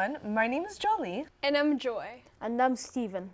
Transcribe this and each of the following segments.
everyone. My name is Jolie. And I'm Joy. And I'm Steven.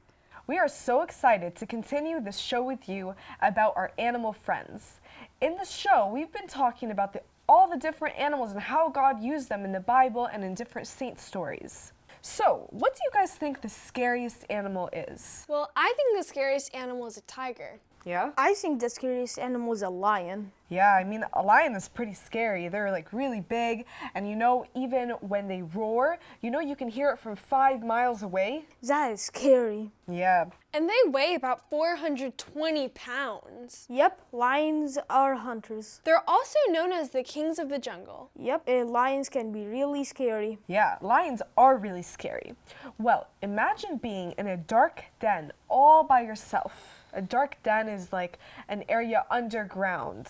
We are so excited to continue this show with you about our animal friends. In this show, we've been talking about all the different animals and how God used them in the Bible and in different saint stories. So, what do you guys think the scariest animal is? Well, I think the scariest animal is a tiger. Yeah? I think the scariest animal is a lion. Yeah, I mean, a lion is pretty scary. They're like really big, and even when they roar, you can hear it from 5 miles away. That is scary. Yeah. And they weigh about 420 pounds. Yep, lions are hunters. They're also known as the kings of the jungle. Yep, lions can be really scary. Yeah, lions are really scary. Well, imagine being in a dark den all by yourself. A dark den is like an area underground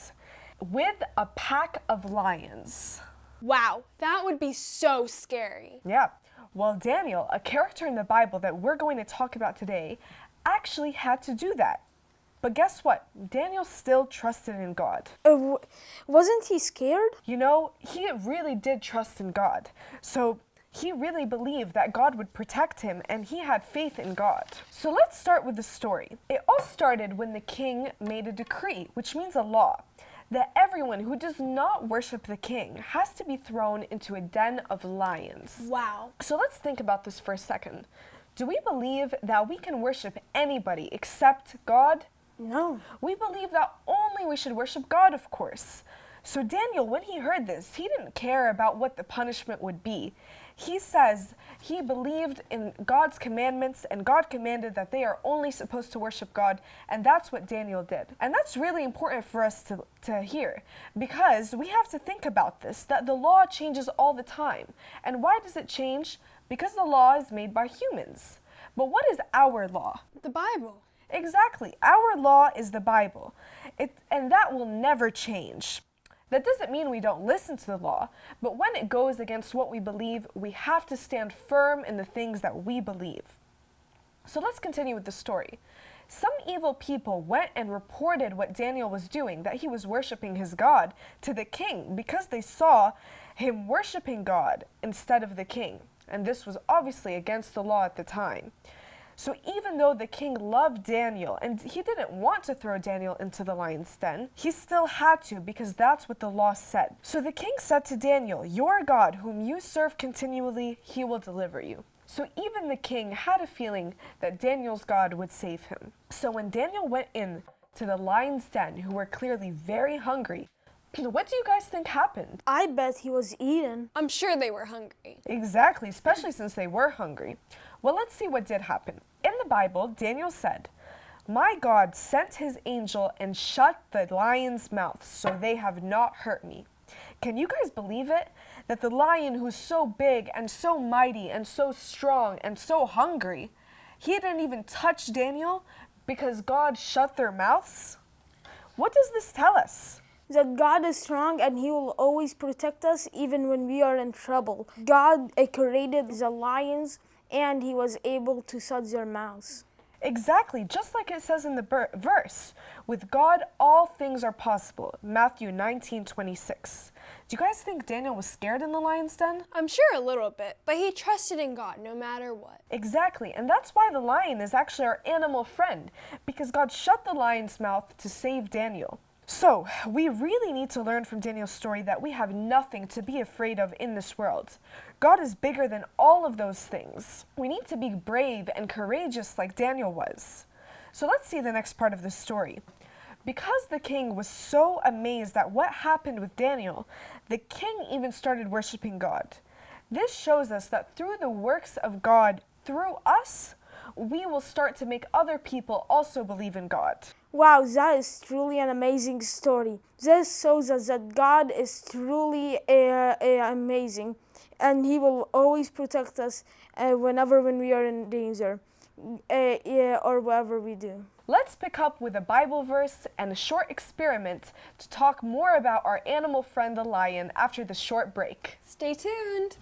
with a pack of lions. Wow, that would be so scary. Yeah. Well, Daniel, a character in the Bible that we're going to talk about today, actually had to do that. But guess what? Daniel still trusted in God. Wasn't he scared? He really did trust in God. So he really believed that God would protect him, and he had faith in God. So let's start with the story. It all started when the king made a decree, which means a law, that everyone who does not worship the king has to be thrown into a den of lions. Wow. So let's think about this for a second. Do we believe that we can worship anybody except God? No. We believe that only we should worship God, of course. So Daniel, when he heard this, he didn't care about what the punishment would be. He says he believed in God's commandments, and God commanded that they are only supposed to worship God, and that's what Daniel did. And that's really important for us to hear, because we have to think about this, that the law changes all the time. And why does it change? Because the law is made by humans. But what is our law? The Bible. Exactly. Our law is the Bible, and that will never change. That doesn't mean we don't listen to the law, but when it goes against what we believe, we have to stand firm in the things that we believe. So let's continue with the story. Some evil people went and reported what Daniel was doing, that he was worshiping his God, to the king, because they saw him worshiping God instead of the king. And this was obviously against the law at the time. So even though the king loved Daniel and he didn't want to throw Daniel into the lion's den, he still had to, because that's what the law said. So the king said to Daniel, "Your God, whom you serve continually, he will deliver you." So even the king had a feeling that Daniel's God would save him. So when Daniel went in to the lion's den, who were clearly very hungry, what do you guys think happened? I bet he was eaten. I'm sure they were hungry. Exactly, especially since they were hungry. Well, let's see what did happen. In the Bible, Daniel said, "My God sent his angel and shut the lion's mouth, so they have not hurt me." Can you guys believe it? That the lion, who's so big and so mighty and so strong and so hungry, he didn't even touch Daniel because God shut their mouths? What does this tell us? That God is strong and he will always protect us even when we are in trouble. God created the lions and he was able to shut their mouths. Exactly, just like it says in the verse. With God, all things are possible. Matthew 19:26. Do you guys think Daniel was scared in the lion's den? I'm sure a little bit, but he trusted in God no matter what. Exactly, and that's why the lion is actually our animal friend, because God shut the lion's mouth to save Daniel. So, we really need to learn from Daniel's story that we have nothing to be afraid of in this world. God is bigger than all of those things. We need to be brave and courageous like Daniel was. So let's see the next part of the story. Because the king was so amazed at what happened with Daniel, the king even started worshiping God. This shows us that through the works of God through us, we will start to make other people also believe in God. Wow, that is truly an amazing story. This shows us that God is truly amazing, and he will always protect us when we are in danger, or whatever we do. Let's pick up with a Bible verse and a short experiment to talk more about our animal friend the lion after the short break. Stay tuned.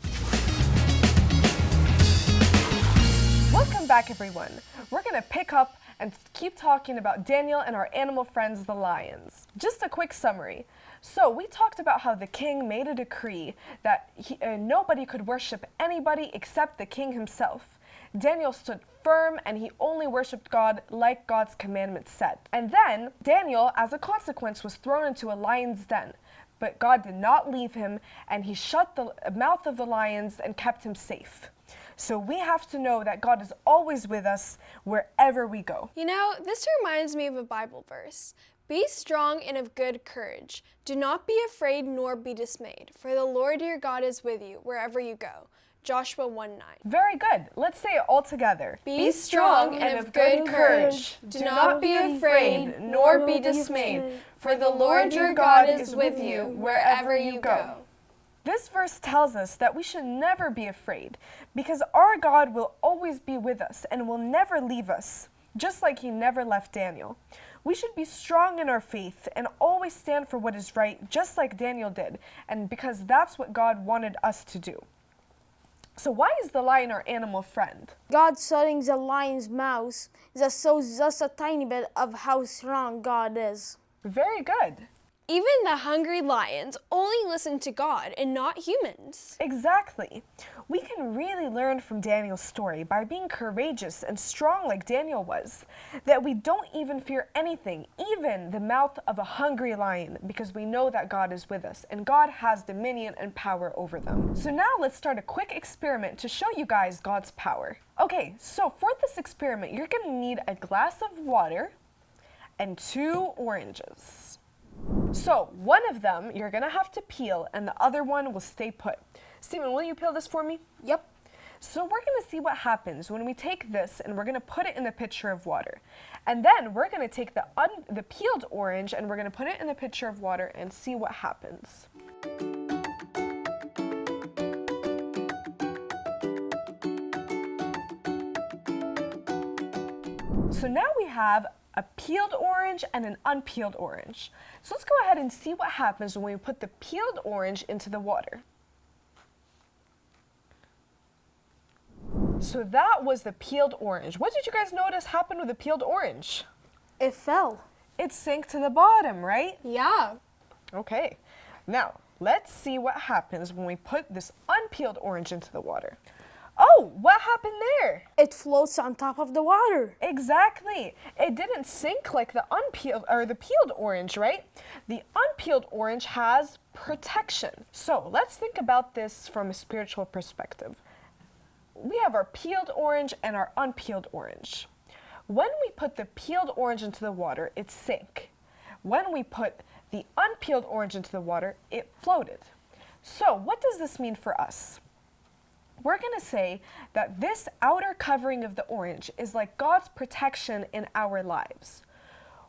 What Welcome back, everyone. We're going to pick up and keep talking about Daniel and our animal friends, the lions. Just a quick summary. So we talked about how the king made a decree that nobody could worship anybody except the king himself. Daniel stood firm and he only worshipped God like God's commandment said. And then Daniel, as a consequence, was thrown into a lion's den. But God did not leave him, and he shut the mouth of the lions and kept him safe. So we have to know that God is always with us wherever we go. You know, this reminds me of a Bible verse. Be strong and of good courage. Do not be afraid nor be dismayed, for the Lord your God is with you wherever you go. Joshua 1:9. Very good. Let's say it all together. Be strong and of good courage. Do not be afraid nor be dismayed, for the Lord your God is with you wherever you go. This verse tells us that we should never be afraid because our God will always be with us and will never leave us, just like he never left Daniel. We should be strong in our faith and always stand for what is right, just like Daniel did, and because that's what God wanted us to do. So why is the lion our animal friend? God shutting the lion's mouth that shows just a tiny bit of how strong God is. Very good. Even the hungry lions only listen to God and not humans. Exactly. We can really learn from Daniel's story by being courageous and strong like Daniel was, that we don't even fear anything, even the mouth of a hungry lion, because we know that God is with us and God has dominion and power over them. So now let's start a quick experiment to show you guys God's power. Okay, so for this experiment, you're going to need a glass of water and 2 oranges. So one of them you're going to have to peel and the other one will stay put. Steven, will you peel this for me? Yep. So we're going to see what happens when we take this and we're going to put it in the pitcher of water. And then we're going to take the peeled orange and we're going to put it in the pitcher of water and see what happens. So now we have a peeled orange and an unpeeled orange. So let's go ahead and see what happens when we put the peeled orange into the water. So that was the peeled orange. What did you guys notice happened with the peeled orange? It fell. It sank to the bottom, right? Yeah. Okay. Now, let's see what happens when we put this unpeeled orange into the water. Oh, what happened there? It floats on top of the water. Exactly. It didn't sink like the unpeeled or the peeled orange, right? The unpeeled orange has protection. So let's think about this from a spiritual perspective. We have our peeled orange and our unpeeled orange. When we put the peeled orange into the water, it sank. When we put the unpeeled orange into the water, it floated. So what does this mean for us? We're going to say that this outer covering of the orange is like God's protection in our lives.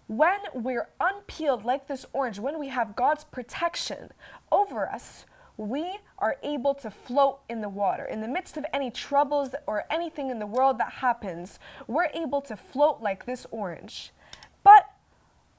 When we're unpeeled like this orange, when we have God's protection over us, we are able to float in the water. In the midst of any troubles or anything in the world that happens, we're able to float like this orange. But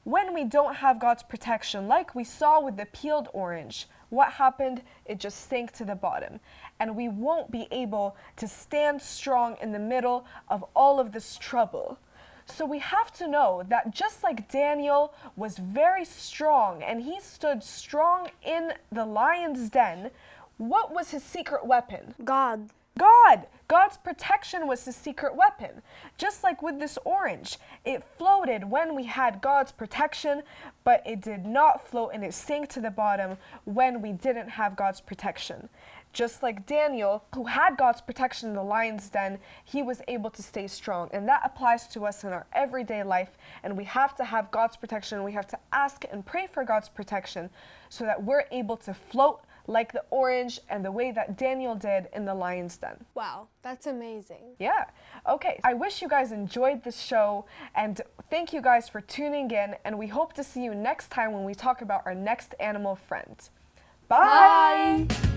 when we don't have God's protection, like we saw with the peeled orange, what happened? It just sank to the bottom. And we won't be able to stand strong in the middle of all of this trouble. So we have to know that just like Daniel was very strong and he stood strong in the lion's den, what was his secret weapon? God. God! God's protection was his secret weapon. Just like with this orange, it floated when we had God's protection, but it did not float and it sank to the bottom when we didn't have God's protection. Just like Daniel, who had God's protection in the lion's den, he was able to stay strong. And that applies to us in our everyday life. And we have to have God's protection. We have to ask and pray for God's protection so that we're able to float like the orange and the way that Daniel did in the lion's den. Wow, that's amazing. Yeah. Okay. I wish you guys enjoyed this show and thank you guys for tuning in, and we hope to see you next time when we talk about our next animal friend. Bye. Bye.